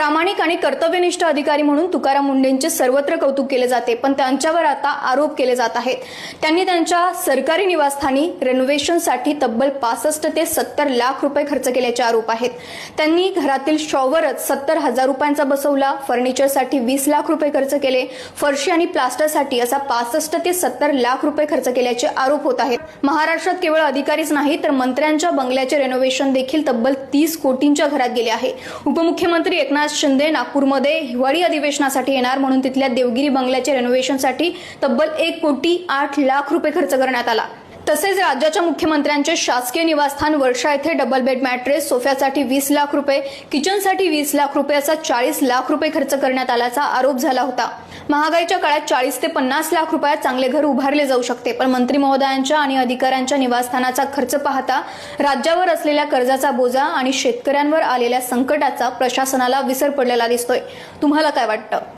प्रामाणिक आणि कर्तव्यनिष्ठ अधिकारी म्हणून तुकाराम मुंढेंचे सर्वत्र कौतुक केले जाते, पण त्यांच्यावर आता आरोप केले जात आहेत। त्यांनी त्यांच्या सरकारी निवासस्थानी रेनोव्हेशनसाठी तब्बल 65 ते 70 लाख रुपये खर्च केल्याचे आरोप आहेत। त्यांनी घरातील शॉवरच 70,000 रुपयांचा बसवला, फर्निचरसाठी 20 लाख रुपये खर्च केले, फरशी आणि प्लास्टरसाठी असा 65 ते 70 लाख रुपये खर्च केल्याचे आरोप होत आहेत। महाराष्ट्रात केवळ अधिकारीच नाही तर मंत्र्यांच्या बंगल्याचे रेनोव्हेशन देखील तब्बल 30 कोटींच्या घरात गेले आहे। उपमुख्यमंत्री एकनाथ शिंदे नागपूरमध्ये हिवाळी अधिवेशनासाठी येणार म्हणून तिथल्या देवगिरी बंगल्याच्या रेनोव्हेशनसाठी तब्बल 1,08,00,000 रुपये खर्च करण्यात आला। तसेच राज्याच्या मुख्यमंत्र्यांचे शासकीय निवासस्थान वर्षा येथे डबल बेड मॅट्रेस, सोफ्यासाठी 20 लाख रुपये, किचनसाठी 20 लाख रुपये असा 40 लाख रुपये खर्च करण्यात आल्याचा आरोप झाला होता। महागाईच्या काळात 40 ते 50 लाख रुपयात चांगले घर उभारले जाऊ शकते, पण मंत्री महोदयांच्या आणि अधिकाऱ्यांच्या निवासस्थानाचा खर्च पाहता राज्यावर असलेल्या कर्जाचा बोजा आणि शेतकऱ्यांवर आलेल्या संकटाचा प्रशासनाला विसर पडलेला दिसतोय। तुम्हाला काय वाटतं?